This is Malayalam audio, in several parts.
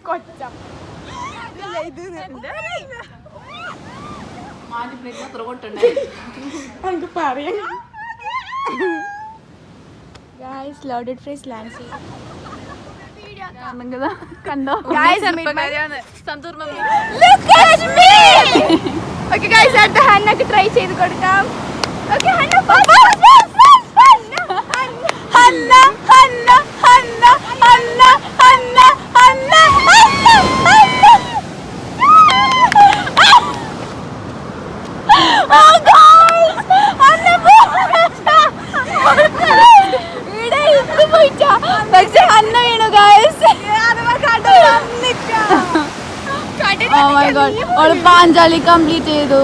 കൊച്ചം നമുക്ക് പറയാം. Guys, loaded fries Lancy. കണ്ടോ? Guys, santoor mummy. Look at me. Okay guys, അടുത്ത ഹന്നക്ക് ട്രൈ ചെയ്ത് കൊടുക്കാം. Okay, Hanna Hanna Hanna Hanna Hanna Hanna Hanna Hanna. Oh guys, Hanna ഇവിടെ ഇത് പോയിട്ടാ. പക്ഷെ ഹന്ന വീണു guys. Oh my god, all Panchali complete ചെയ്തു.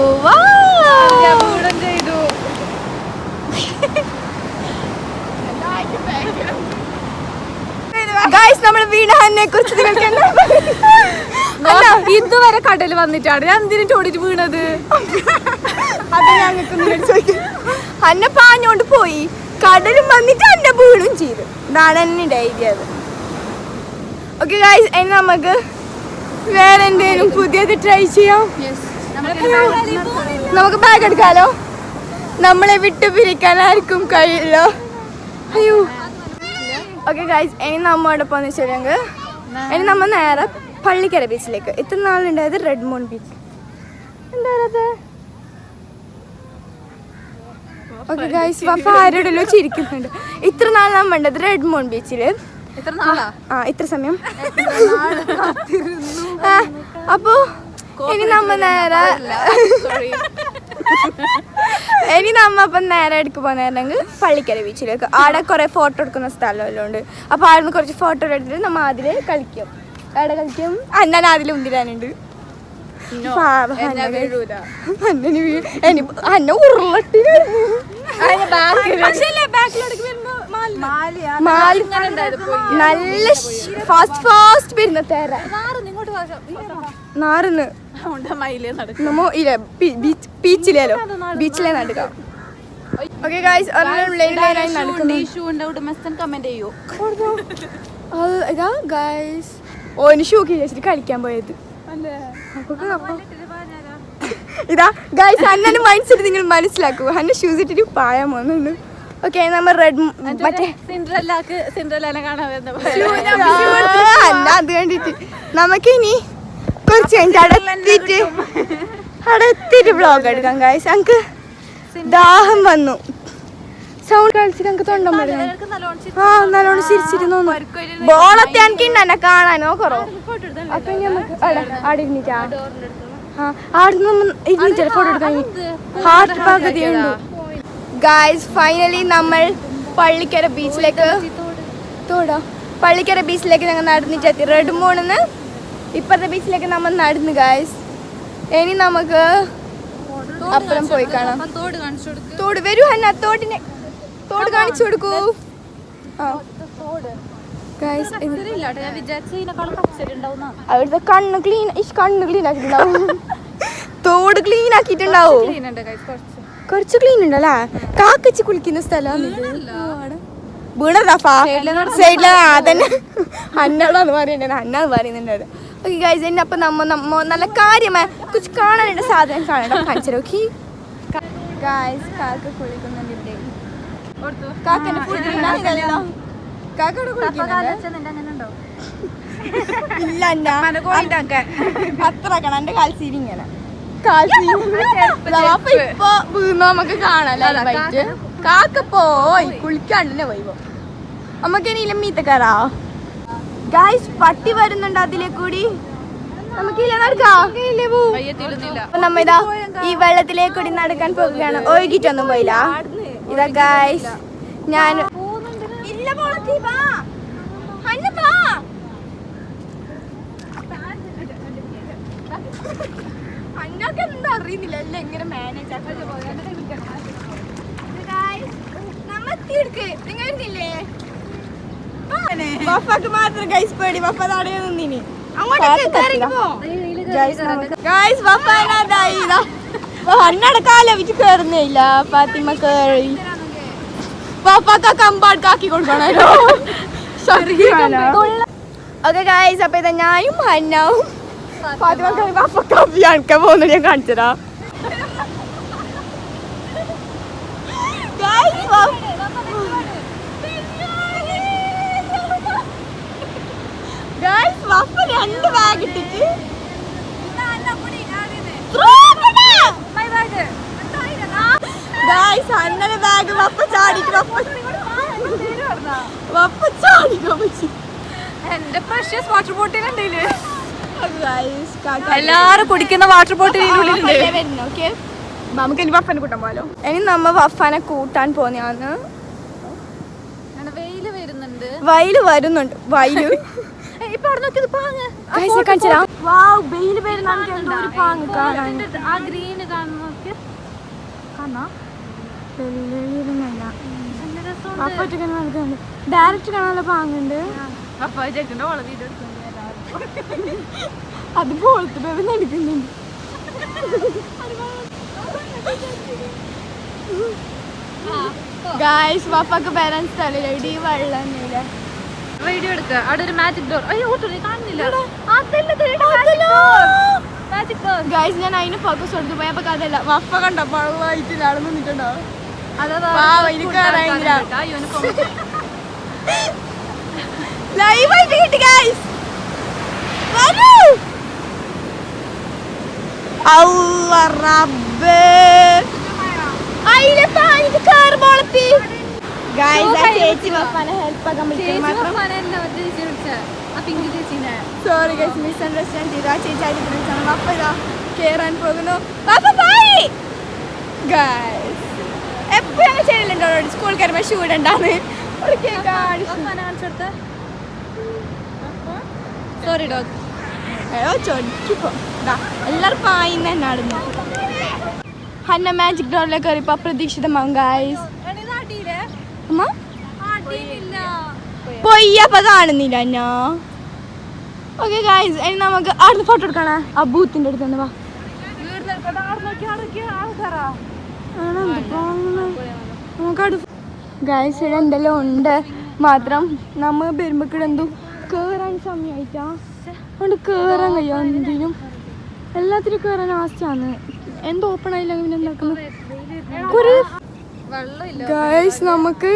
ചെയ്തു ഗായ്സ്. നമ്മൾ വീണ ഹന്നെ കുറിച്ച് നിങ്ങൾക്ക് ഇതുവരെ കടൽ വന്നിട്ടാണ് ഞാൻ എന്തിനും ചോടിട്ട് വീണത്. അത് ഞങ്ങൾക്ക് ചോദിക്കും. ഹന്നെ പാഞ്ഞോണ്ട് പോയി, കടലും വന്നിട്ട് എന്നെ വീണും ചെയ്തു. ഇതാണ് എന്നെ ഐഡിയ. അത് ഓക്കെ ഗായ്സ്, ഇനി നമുക്ക് വേറെ എന്തെങ്കിലും പുതിയത് ട്രൈ ചെയ്യാം. നമുക്ക് ബാഗ് എടുക്കാലോ. നമ്മളെ വിട്ടു പിരിക്കാൻ ആർക്കും കഴിയില്ലോ. അയ്യോ. ഓക്കെ ഗായ്സ്, ഇനി നമ്മോടൊപ്പം എന്ന് വെച്ചിട്ടുണ്ടെങ്കിൽ ഇനി നമ്മൾ നേരെ പള്ളിക്കര ബീച്ചിലേക്ക്. ഇത്ര നാളുണ്ടായത് റെഡ് മൂൺ ബീച്ച്. എന്തായത്? ഓക്കെ ഗായ്സ്, വഫ ആരോടല്ലോ ചിരിക്കുന്നുണ്ട്. ഇത്ര നാൾ നമ്മൾ ഉണ്ടത് റെഡ് മൂൺ ബീച്ചിൽ. ഇത്ര സമയം. അപ്പോ ഇനി നമ്മ നേരെ എടുക്ക് പോകുന്നെങ്കിൽ പള്ളിക്കര ബീച്ചിലേക്ക്. ആടെ കുറെ ഫോട്ടോ എടുക്കുന്ന സ്ഥലമെല്ലാം ഉണ്ട്. അപ്പൊ ആടുന്ന് കുറച്ച് ഫോട്ടോ എടുത്തിട്ട് നമ്മ അതില് കളിക്കും. അവിടെ കളിക്കും. അന്നാൻ അതിൽ ഉന്തിരാനുണ്ട്. അന്ന ഉരുളട്ടി നല്ല ഫാസ്റ്റ് വരുന്ന തേര നാറുന്ന് ബീച്ചിലേലോ ബീച്ചിലേ നടക്കാം. ഓക്കെ ഗായ്സ്, ഓന് ഷൂക്കി വെച്ചിട്ട് കളിക്കാൻ പോയത് ഇതാ ഗായ്സ്. അന്നെ മൈൻഡ് സെറ്റ് നിങ്ങൾ മനസ്സിലാക്കൂ. അന്നെ ഷൂസ് ഇട്ടിട്ട് പായാൻ പോകുന്നുണ്ട്. ഓക്കെ, നമ്മൾ റെഡ് മറ്റേ അത് കണ്ടിട്ട് നമുക്കിനി കുറച്ച് കഴിഞ്ഞിട്ട് അടത്തിട്ട് വ്ളോഗ് എടുക്കാം ഗായ്സ്. ഞങ്ങൾക്ക് ദാഹം വന്നു. സൗണ്ട് കളിച്ചിട്ട് ഞങ്ങൾക്ക് തൊണ്ടം വരുന്നു. നല്ലോണം ചിരിച്ചിരുന്നു. ബോളത്തെ എനിക്കുണ്ട് എന്നെ കാണാനോ കുറവ്. അപ്പൊ നമുക്ക് അവിടെ ഇരുന്നിട്ടാ ഇരുന്നിട്ട് ഫോട്ടോ എടുക്കാൻ ഹാർട്ട് പകുതിയുണ്ട്. ഗായ്സ്, ഫൈനലി നമ്മൾ പള്ളിക്കര ബീച്ചിലേക്ക് ഞങ്ങൾ നടന്നിട്ടെത്തി. റെഡ് മൂണിന്ന് ഇപ്പത്തെ ബീച്ചിലേക്ക് നമ്മൾ നടന്നു ഗായ്സ്. ഇനി നമുക്ക് അപ്പുറം പോയി കാണാം. തോട് വരൂ ഹന്ന, തോട് കാണിച്ചു കൊടുക്കൂ. അവിടുത്തെ കണ്ണ് ക്ലീൻ ആക്കിട്ടുണ്ടാവും. തോട് ക്ലീൻ ആക്കിയിട്ടുണ്ടാവും. കുറച്ച് ക്ലീൻ ഉണ്ടല്ലേ. കാക്കച്ച് കുളിക്കുന്ന സ്ഥലമാണ് സൈഡില്. അതന്നെ അന്നോടാന്ന് പറയുന്നുണ്ട്. അന്നാന്ന് പറയുന്നുണ്ട്. ഓക്കെ ഗൈസ്, എന്നെ അപ്പം നമ്മ നല്ല കാര്യമായ കുറച്ച് കാണാനുള്ള സാധനം കാണണ്ട. കാണിച്ചു നോക്കി ഗൈസ്. കാക്ക കുളിക്കുന്നുണ്ട് ഇവിടെ. കാക്കന്റെ ഫുഡ് കാക്കോട് കുളിക്കുന്നുണ്ട്. ഇല്ല അത്ര കണ എന്റെ കാൽസീരി ഇങ്ങനെ ഇപ്പൊ വീണോ നമുക്ക് കാണാല്ലേ. കാക്ക പോയി കുളിക്കാണ്ട് പോയിപ്പോ നമുക്ക് ഇനിയില്ല മീത്തക്കാറാ. ഗായ്സ്, പട്ടി വരുന്നുണ്ട് അതിലെ കൂടി. നമുക്കില്ല നടക്കാം. നമ്മ ഇതാ ഈ വെള്ളത്തിലേക്ക് കൂടി നടക്കാൻ പോകുകയാണ്. ഒഴുകിട്ടൊന്നും പോയില്ല. ഇതാ ഗായ്സ്, ഞാൻ എന്താ അറിയുന്നില്ല. എല്ലാം എങ്ങനെ മാനേജ് വഫക്ക് മാത്രം ഗൈസ് പേടി. വഫ തടയ നിന്നിനി. അന്നടക്കാലോചിച്ച് കേറുന്നേ ഇല്ല. ഫാത്തിമ കേറി വഫക്ക കമ്പാട് കാക്കി കൊടുക്കണല്ലോ. ഓക്കെ ഗൈസ്, അപ്പൊ ഇതാ ഞാനും ഹന്നാവും കാണിക്കാൻ പോകുന്നത് ഞാൻ കാണിച്ചതാ. രണ്ട് ബാഗ് ഇട്ടിട്ട് അന്നലെ ബാഗ് വപ്പ ചാടിക്ക് വപ്പ ചാടിക്കോ. എന്റെ പ്രഷ്യസ് വാട്ടർ ബോട്ടിൽ ഉണ്ടല്ലേ, എല്ലാരും കുടിക്കുന്ന വാട്ടർ ബോട്ടിൽ നമുക്ക് ഇനി വഫനെ കൂട്ടാൻ പോലോ. ഇനി നമ്മ വഫനെ കൂട്ടാൻ പോന്നെയാന്ന്. വെയില് വരുന്നുണ്ട്, വയല് വരുന്നുണ്ട്. വയല് ഇപ്പൊ അവിടെ നോക്കിയത് പാങ്ങ് വെയില് വരുന്നുണ്ട്. എന്തോ ഒരു പാങ്ങ് കാണാൻ. ആ ഗ്രീന് കാണുന്ന ഡയറക്റ്റ് കാണാനുള്ള പാങ്ങുണ്ട്. അത് പോലത്തെ നടക്കുന്നുണ്ട്. ഗായ്സ് വഫക്ക് വരാൻ സ്ഥലമില്ല, ഇടി വെള്ളമില്ല. വീഡിയോ എടുക്കുക. അവിടെ ഒരു മാജിക് ഡോർ. അയ്യോ കാണുന്നില്ല. ഗായ്സ് ഞാൻ അതിന് ഫോക്കസ് കൊടുത്തു പോയപ്പോ അതല്ല വഫ കണ്ടപ്പോ വെള്ളമായിട്ട് നടന്നു നിന്നിട്ടുണ്ടോ. ലൈവായിട്ട് കിട്ടി ഗായ്സ്. സോറി ഗൈസ്, മിസ്അണ്ടർസ്റ്റാൻഡ് ചെയ്തു. ആ ചേച്ചി ആയിട്ട് വിളിച്ചാണ്. വപ്പ ഇതാ കേറാൻ പോകുന്നു. എപ്പോഴും അങ്ങനെ ചെയ്യലുണ്ടോ സ്കൂൾ കയറുമ്പോ ഷൂ ഇടണ്ടാന്ന്. Sorry dog. എല്ലാരും പായിന്ന് തന്നെ നടന്നു. ഹന്ന മാജിക് ഡോറിലേക്ക് കയറിയപ്പോ അപ്രതീക്ഷിതമാകും ഗായ്സ്. പൊയ്യപ്പ കാണുന്നില്ല ഞാ. ഓക്കെ ഗായ്സ്, ഇനി നമുക്ക് അവിടുന്ന് ഫോട്ടോ എടുക്കണേ. ആ ബൂത്തിന്റെ അടുത്ത് തന്നെ വാ. ഗായ്സ് ഇവിടെ എന്തെല്ലാം ഉണ്ട്, മാത്രം നമ്മ വരുമ്പോഴേക്കും എന്തോ കേറാൻ സമയമായിട്ടാ. അതുകൊണ്ട് കേറാൻ കഴിയോ എന്തിനും എല്ലാത്തിനും കേറാൻ ആസ്റ്റാണ്. എന്തോ ഓപ്പൺ ആയില്ല പിന്നെ എന്താക്കുന്നു. ഗായ്സ് നമുക്ക്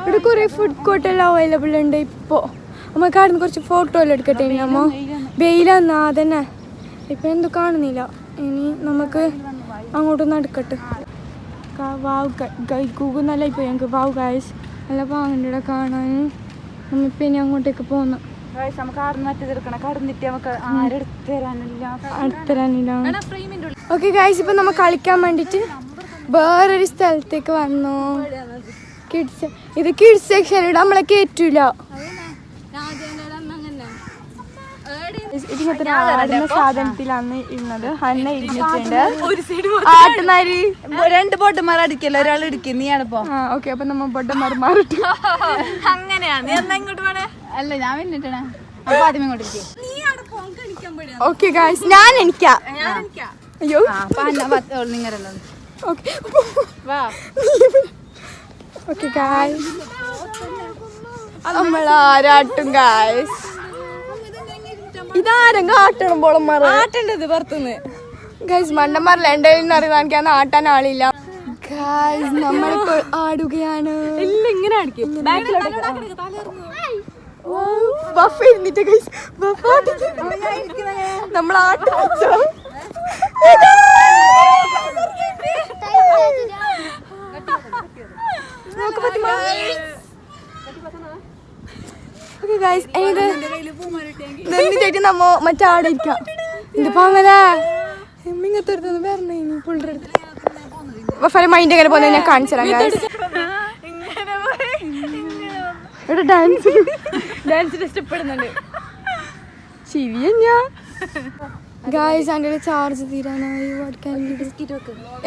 ഇവിടെ കുറെ ഫുഡ് കോർട്ട് എല്ലാം അവൈലബിൾ ഉണ്ട്. ഇപ്പോ നമുക്ക് അവിടെ നിന്ന് കുറച്ച് ഫോട്ടോ എല്ലാം എടുക്കട്ടെ. ഇനി നമ്മ വെയിലെന്നാ അതന്നെ ഇപ്പൊ എന്തോ കാണുന്നില്ല. ഇനി നമുക്ക് അങ്ങോട്ടൊന്ന് എടുക്കട്ടെ. ഗൂഗിൾ നല്ല ഇപ്പോൾ ഞങ്ങൾക്ക് വാവ് ഗായ്സ് നല്ല പാങ്ങണ്ട കാണാൻ. നമ്മിപ്പോൾ ഇനി അങ്ങോട്ടേക്ക് പോകുന്ന ഓക്കെ ഗായ്സ്, ഇപ്പം നമ്മൾ കളിക്കാൻ വേണ്ടിയിട്ട് വേറൊരു സ്ഥലത്തേക്ക് വന്നു. കിഡ്സ് ഇത് കിഡ്സ് സെക്ഷൻ നമ്മളെ കയറ്റൂല. ഇതിനകത്ത് ആടുന്ന സാധനത്തിലാണ് ഇരുന്നത്. ഹന്ന ഇരുന്നിട്ടുണ്ട്. ആട്ടുന്നാരി രണ്ട് ബോട്ടന്മാർ അടിക്കല്ലോ, ഒരാൾ ഇടിക്കും. നീയാണിപ്പോ ഓക്കെ. അപ്പൊ നമ്മ ബോട്ടന്മാർ മാറിട്ട് അങ്ങനെയാണ്. നീ എന്നാ ഇങ്ങോട്ട് വേണേ? അല്ല ഞാൻ പിന്നിട്ടേ. അപ്പൊ ആദ്യം ഇങ്ങോട്ട് ഓക്കെ ഗായ്സ്, ഞാൻ എനിക്കാ. അയ്യോ നിങ്ങളല്ലോ. ഓക്കെ ഗായ്സ്, നമ്മളാരാട്ടും ഗായ്സ്. ഇതാരെങ്കിലും ആട്ടണം പോളന്മാർ ആട്ടേണ്ടത് പുറത്തുനിന്ന്. ഗൈസ് മണ്ടന്മാരില്ല എൻ്റെ അറിയാൻ എനിക്കാന്ന് ആട്ടാൻ ആളില്ല. ഗൈസ് നമ്മളിപ്പോൾ ആടുകയാണ്. ഇങ്ങനെ ഇരുന്നിട്ട് ഗൈസ് നമ്മൾ ആട്ട എന്നിട്ട് നമ്മ മറ്റേ ആടെ ഇരിക്കാം. ഇതിപ്പോ അങ്ങനെ ഇങ്ങനത്തെ അടുത്ത് വരണേ പുള്ളിയുടെ അടുത്ത് മൈൻഡ് എങ്ങനെ പോകുന്നത് ഞാൻ കാണിച്ചു തരാം. ഇവിടെ ഡാൻസ് ഇഷ്ടപ്പെടുന്നുണ്ട്. ശരിയാ ഗായ്സ്, എൻ്റെ ചാർജ് തീരാനായി.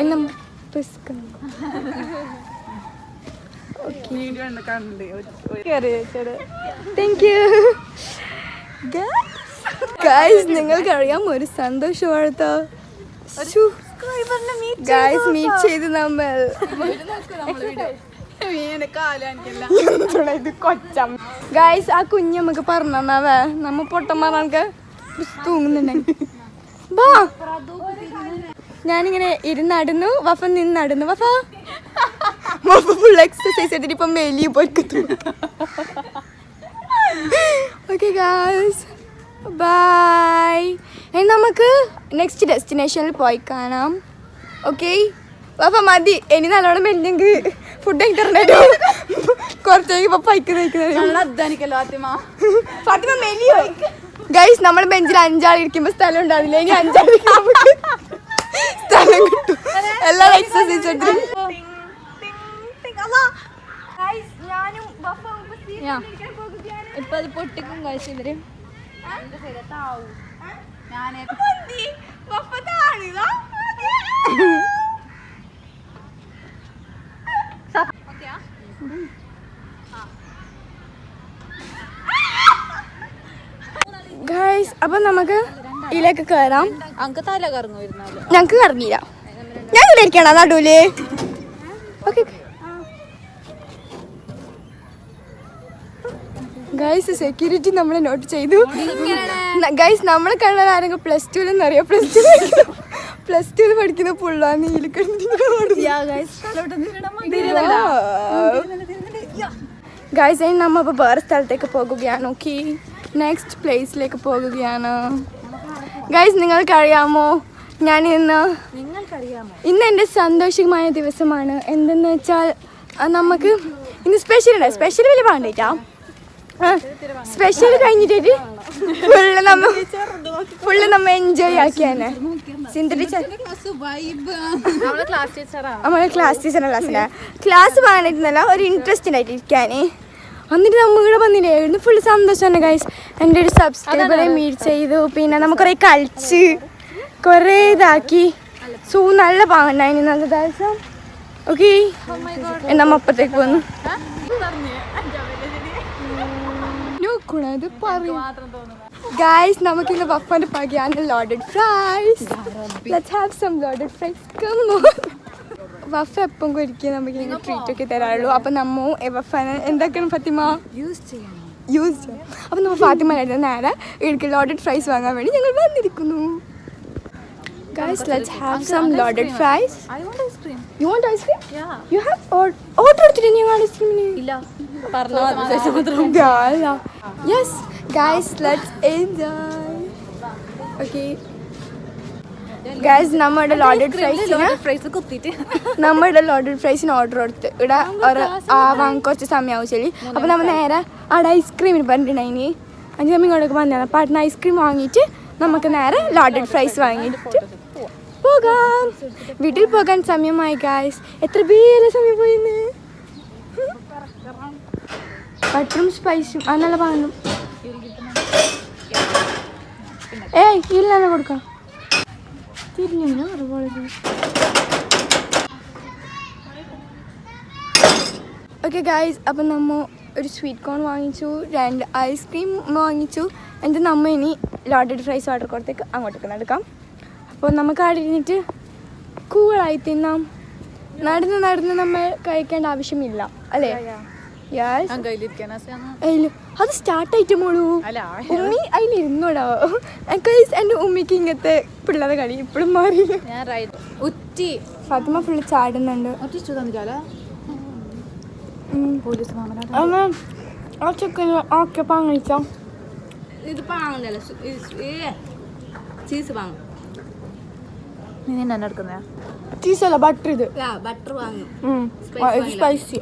എല്ലാം നിങ്ങൾക്കറിയാം ഒരു സന്തോഷം വാർത്ത. ഗായ്സ് മീറ്റ് ചെയ്ത് നമ്മൾ ഇത് കൊച്ചം ഗൈസ് ആ കുഞ്ഞ് നമുക്ക് പറഞ്ഞാവേ നമ്മ പൊട്ടന്മാർക്ക് തൂങ്ങുന്നുണ്ടെങ്കിൽ വാ ഞാനിങ്ങനെ ഇരുന്നടന്നു വഫ നിന്നടന്നു വഫ ഫുൾ എക്സസൈസ് ചെയ്തിട്ട് ഇപ്പം വലിയ പോയിക്കത്തു ഓക്കെ ഗൈസ് ബൈ നമുക്ക് നെക്സ്റ്റ് ഡെസ്റ്റിനേഷനിൽ പോയി കാണാം ഓക്കെ വഫ മതി ഇനി നല്ലോണം മെല്ലെങ്കിൽ ഫുഡ് ഇന്റർനെറ്റ് കുറച്ചേക്ക് ഇപ്പൊ പൈക്കുന്നല്ലോ ഫാത്തിമ മെലിയോ ഗൈസ് നമ്മൾ ബെഞ്ചിൽ 5 ആൾ ഇരിക്കുമ്പോ സ്ഥലം ഉണ്ടാവില്ല ഇനി 5 ആൾ സ്ഥലം കിട്ടും എല്ലാവരും എക്സസൈസ് ഇപ്പൊ അത് പൊട്ടിക്കും കഴിച്ചിവര് ഗൈസ് അപ്പൊ നമുക്ക് ഇതിലേക്ക് കയറാം അങ്ക് തല കറങ്ങു വരുന്നാല് ഞങ്ങക്ക് കറങ്ങിയില്ല ഞാൻ ഇവിടെ ഇരിക്കണ നടുവില് ഓക്കെ ഗൈസ് സെക്യൂരിറ്റി നമ്മളെ നോട്ട് ചെയ്തു ഗൈസ് നമ്മളെ കാണാൻ ആരെങ്കിലും +2 അറിയാം +2 പഠിക്കുന്ന പുള്ളാന്ന് ഗൈസ് ഇനി നമ്മ ഇപ്പൊ വേറെ സ്ഥലത്തേക്ക് പോകുകയാണ് ഓക്കെ നെക്സ്റ്റ് പ്ലേസിലേക്ക് പോകുകയാണ് ഗൈസ് നിങ്ങൾക്കറിയാമോ ഞാൻ ഇന്ന് എൻ്റെ സന്തോഷമായ ദിവസമാണ് എന്തെന്ന് വെച്ചാൽ നമുക്ക് ഇന്ന് സ്പെഷ്യൽ ഉണ്ട് സ്പെഷ്യൽ വലിയ വേണ്ടിട്ടാ സ്പെഷ്യൽ കഴിഞ്ഞിട്ട് ഫുള്ള് നമ്മ എൻജോയ് ആക്കിയാണ് നമ്മളെ ക്ലാസ് ടീച്ചറിന്റെ ക്ലാസ് പറഞ്ഞിരുന്നല്ല ഒരു ഇൻട്രസ്റ്റ് ആയിട്ട് ഇരിക്കാന് എന്നിട്ട് നമ്മ ഇവിടെ വന്നില്ലായിരുന്നു ഫുള്ള് സന്തോഷമാണ് ഗൈസ് എൻ്റെ ഒരു സബ്സ്ക്രൈബറെ മീറ്റ് ചെയ്തു പിന്നെ നമുക്ക് കുറേ കളിച്ച് കുറേ ഇതാക്കി നല്ല പാങ്ങണ്ടായിരുന്നു ഇന്നത്തെ ദിവസം ഓക്കെ നമ്മ അപ്പത്തേക്ക് വന്നു ഗൈസ് നമുക്കിന്ന് വഫന്റെ പകയാണ് loaded fries let's have some loaded fries come on Wafa എപ്പം ഒരിക്കലും നമുക്ക് ഇങ്ങനെ ട്രീറ്റ് ഒക്കെ തരാറുള്ളൂ അപ്പം നമ്മ വഫനെ എന്തൊക്കെയാണ് ഫാത്തിമ യൂസ് ചെയ്യാം അപ്പം നമ്മൾ ഫാത്തിമ നേരെ ഇടയ്ക്ക് ലോഡഡ് ഫ്രൈസ് വാങ്ങാൻ വേണ്ടി ഞങ്ങൾ വന്നിരിക്കുന്നു Guys, let's have some loaded fries. I want ice cream. You want ice cream? Yeah. You have ordered today you want ice cream? ഇല്ല പറഞ്ഞു Yes, guys, let's enjoy. Okay. Guys, നമ്മുടെ ലോഡഡ് ഫ്രൈസിന് ഓർഡർ കൊടുത്ത് ഇവിടെ വാങ്ങി കുറച്ച് സമയം ആവശ്യമില്ല അപ്പം നമ്മൾ നേരെ അവിടെ ഐസ്ക്രീമിന് പറഞ്ഞിട്ടുണ്ടായിന് 5 മണി ഇങ്ങോട്ടൊക്കെ വന്നതാണ് പാട്ടിന് ഐസ്ക്രീം വാങ്ങിയിട്ട് നമുക്ക് നേരെ ലോഡഡ് ഫ്രൈസ് വാങ്ങിയിട്ട് പോകാം വീട്ടിൽ പോകാൻ സമയമായി ഗായ്സ് എത്ര പേര് സമയം പോയിന്ന് ബട്ടറും സ്പൈസും അത് നല്ല പാങ്ങും ഏയ് ഇല്ല കൊടുക്കാം തിരിഞ്ഞു ഓക്കെ ഗായ്സ് അപ്പം നമ്മൾ ഒരു സ്വീറ്റ് കോൺ വാങ്ങിച്ചു 2 ഐസ്ക്രീം വാങ്ങിച്ചു എന്നിട്ട് നമ്മൾ ഇനി ലോഡഡ് ഫ്രൈസ് ഓർഡർ കൊടുത്തേക്ക് അങ്ങോട്ടേക്ക് നടക്കാം അപ്പോൾ നമുക്ക് അവിടെ ഇരുന്നിട്ട് കൂളായി തിന്നാം നടന്ന് നമ്മൾ കഴിക്കേണ്ട ആവശ്യമില്ല അല്ലേ അത് സ്റ്റാർട്ടായിട്ട് മോളൂ ഉമ്മി അതിലിരുന്നോടോ എൻ്റെ ഉമ്മിക്ക് ഇങ്ങനത്തെ പിള്ളേരെ കളി ഇപ്പോഴും മാറിയില്ല ഫാത്തിമ ഫുള്ള് ചാടുന്നുണ്ട് ആ ചെക്കൻ ഓക്കെ പാങ്ങിച്ചോ ഇത് പാങ്ങല്ല ചീസ് വാങ്ങും നീ തന്നെ എടുക്കുന്ന ചീസല്ല ബട്ടർ ഇത് ബട്ടർ വാങ്ങും സ്പൈസി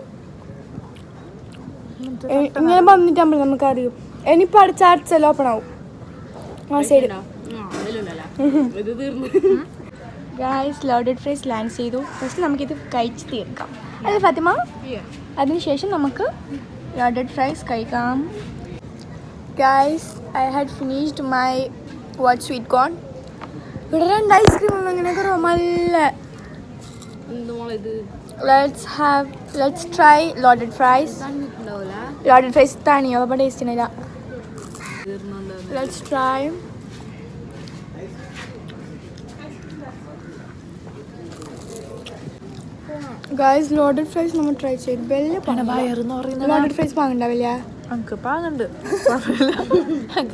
ഇങ്ങനെ വന്നിട്ടാകുമ്പോൾ നമുക്കറിയും ഇനിയിപ്പോൾ അടിച്ച അടിച്ചല്ലോ ഓപ്പൺ ആവും ആ side guys loaded fries land ചെയ്തു ഫസ്റ്റ് നമുക്കിത് കഴിച്ച് തീർക്കാം അല്ലേ ഫാത്തിമ അതിനുശേഷം നമുക്ക് ലോഡഡ് ഫ്രൈസ് കഴിക്കാം guys I had finished my sweet corn ഇവിടെ 2 ഐസ്ക്രീം ഒന്നും ഇങ്ങനെയൊക്കെ നല്ല let's try loaded fries തണിയോ അപ്പോൾ ടേസ്റ്റ് ഇല്ല let's try guys loaded fries നമ്മൾ ട്രൈ ചെയ്ത് വലിയ വയറെന്ന് പറയുന്നത് ലോഡഡ് ഫ്രൈസ് പാങ്ങുണ്ടാവില്ല നമുക്ക് പാങ്ങുണ്ട്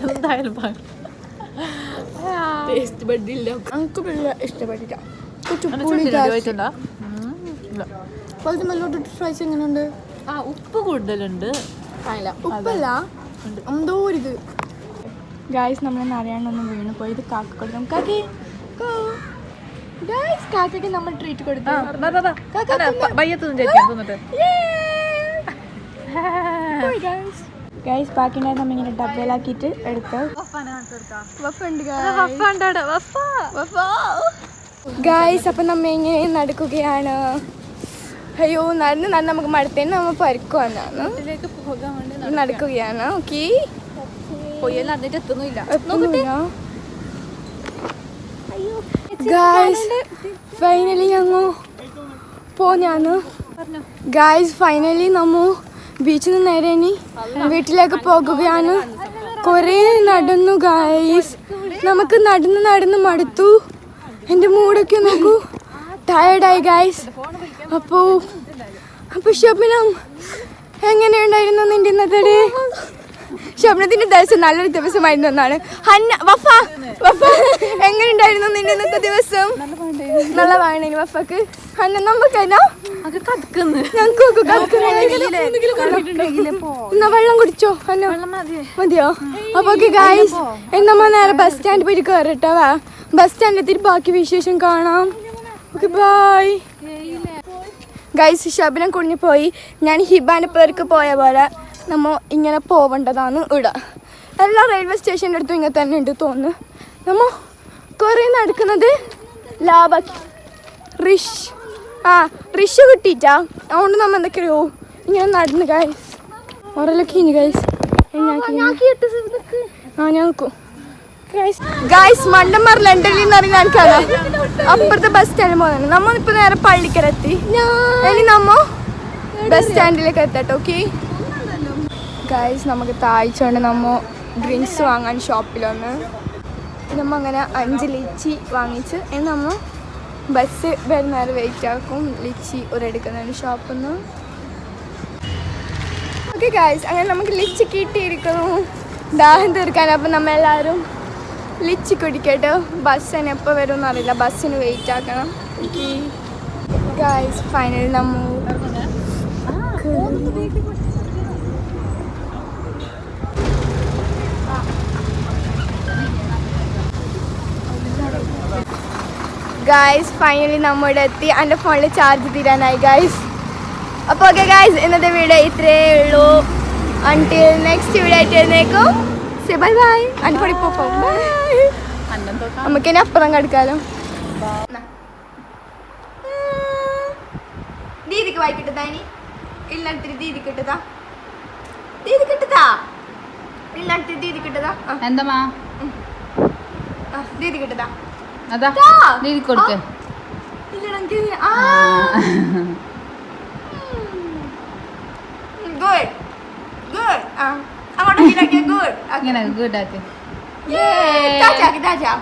എന്തായാലും ടേസ്റ്റ് ബഡില്ല എനിക്ക് വലിയ ഇഷ്ടപ്പെട്ടില്ല ലോഡഡ് ഫ്രൈസ് എങ്ങനെയുണ്ട് ആ ഉപ്പ് കൂടുതലുണ്ട് ഉപ്പല്ല എന്തോ ഒരു ഇത് ഗായ്സ് നമ്മളെ അറിയാണ്ടൊന്നും വീണ് പോയി ഇത് കാക്ക കൊടുക്കാം കാക്കി ഗായ്സ് കാക്കയ്ക്ക് നമ്മൾ ട്രീറ്റ് കൊടുത്തു ഗായ്സ് ബാക്കിണ്ടായി നമ്മ ഇങ്ങനെ ഡബയിലാക്കിയിട്ട് എടുത്ത് ഗായ്സ് അപ്പം നമ്മ ഇങ്ങനെ നടക്കുകയാണ്. അയ്യോ നടന്ന് നടന്ന് നമുക്ക് മടുത്തേന്ന് നമ്മ പരിക്കുവാന്നാണ് നടക്കുകയാണ്. ഓക്കെ ഗായ്സ് ഫൈനലി ഞങ്ങൾ പോന്നാണ്. ഗായ്സ് ഫൈനലി നമ്മ ബീച്ചിൽ നിന്ന് നേരെ ഇനി വീട്ടിലേക്ക് പോകുകയാണ്. കുറേ നടന്നു ഗായ്സ്, നമുക്ക് നടന്ന് നടന്ന് മടുത്തു. എൻ്റെ മൂടൊക്കെ നോക്കൂ, ടയർഡായി ഗായ്സ്. അപ്പോൾ ശബ്നം എങ്ങനെയുണ്ടായിരുന്നു നിൻ്റെ ഇന്നത്തെ ഡേ? ശബ്നത്തിൻ്റെ ദിവസം നല്ലൊരു ദിവസമായിരുന്നു എന്നാണ്. വഫ എങ്ങനെയുണ്ടായിരുന്നു നിന്റെ ഇന്നത്തെ ദിവസം? നല്ല വാങ്ങണേ വഫക്ക്. ഹന്ന നമുക്കെന്നാ എന്നാ വെള്ളം കുടിച്ചോ? മതിയോ? അപ്പൊ ഗായ്സ് നമ്മ നേരെ ബസ് സ്റ്റാൻഡ് പോയിട്ട് കയറട്ടോ. ബസ് സ്റ്റാൻഡിലെത്തിട്ട് ബാക്കി വിശേഷം കാണാം. Okay bye guys. ശബനം കുടിഞ്ഞു പോയി. ഞാൻ ഹിബാൻ്റെ പേർക്ക് പോയ പോലെ നമ്മ ഇങ്ങനെ പോവേണ്ടതാണ്. ഇവിടെ എല്ലാ റെയിൽവേ സ്റ്റേഷൻ്റെ അടുത്തും ഇങ്ങനെ തന്നെ ഉണ്ട് തോന്നുന്നു. നമ്മ കുറേ നടക്കുന്നത് ലാബാക്കി റിഷ് കിട്ടിയിട്ടാ. അതുകൊണ്ട് നമ്മ എന്തൊക്കെയോ ഇങ്ങനെ നടന്നു ഗായ്സ്. ഒരലൊക്കെ ഇനി ഗായ്സ് ഞങ്ങൾക്കോ ഗായ്സ് മണ്ടന്മാർ ലണ്ടനിൽ നിന്ന് അറിയാൻ എനിക്കറിയാം. അപ്പുറത്തെ ബസ് സ്റ്റാൻഡിൽ പോകുന്നുണ്ട്. നമ്മളിപ്പോൾ നേരെ പള്ളിക്കരെത്തി. ഇനി നമ്മ ബസ് സ്റ്റാൻഡിലേക്ക് എത്തട്ടെ. ഓക്കെ ഗായ്സ് നമുക്ക് താഴ്ചകൊണ്ട് നമ്മ ഡ്രിങ്ക്സ് വാങ്ങാൻ ഷോപ്പിൽ വന്ന് നമ്മ അങ്ങനെ 5 ലിച്ചി വാങ്ങിച്ച് ഇനി നമ്മ ബസ് വരുന്നേരം വെയിറ്റ് ആക്കും. ലിച്ചി ഒരെടുക്കുന്നതാണ് ഷോപ്പിൽ നിന്ന്. ഓക്കെ ഗായ്സ് അങ്ങനെ നമുക്ക് ലിച്ചി കിട്ടിയിരിക്കുന്നു ദാഹം തീർക്കാൻ. അപ്പം നമ്മളെല്ലാവരും ലിച്ചി കുടിക്കട്ടോ. ബസ്സിന് എപ്പോൾ വരുമെന്ന് അറിയില്ല, ബസ്സിന് വെയിറ്റ് ആക്കണം. ഗായ്സ് ഫൈനലി നമ്മ ഗായ്സ് ഫൈനലി നമ്മുടെ എത്തി. എൻ്റെ ഫോണിൽ ചാർജ് തീരാനായി ഗായ്സ്. അപ്പോൾ ഓക്കെ ഗായ്സ് ഇന്നത്തെ വീഡിയോ ഇത്രയേ ഉള്ളൂ. അൺടിൽ നെക്സ്റ്റ് വീഡിയോ ആയിട്ട് വരുന്നേക്കും. Bye bye. എൻ്റെ ഫോണിൽ പോകും. നമുക്കിനി അപ്പുറം കിടക്കാലോ. ദീദിക്ക് വായിക്കിട്ടതാ ഇനി ഇല്ലത്തിരി ദീദി കിട്ടതാ ദീദി കിട്ടതാ ഇല്ലത്തിരി ദീദി കിട്ടതാ എന്തമ്മാ ദീദി കിട്ടതാ അതാ ദീദി കൊടുക്ക്. ഗുഡ് ഗുഡ് അങ്ങോട്ട് ഗുഡ് ഇങ്ങനെ ഗുഡ് ആക്കി. താജാ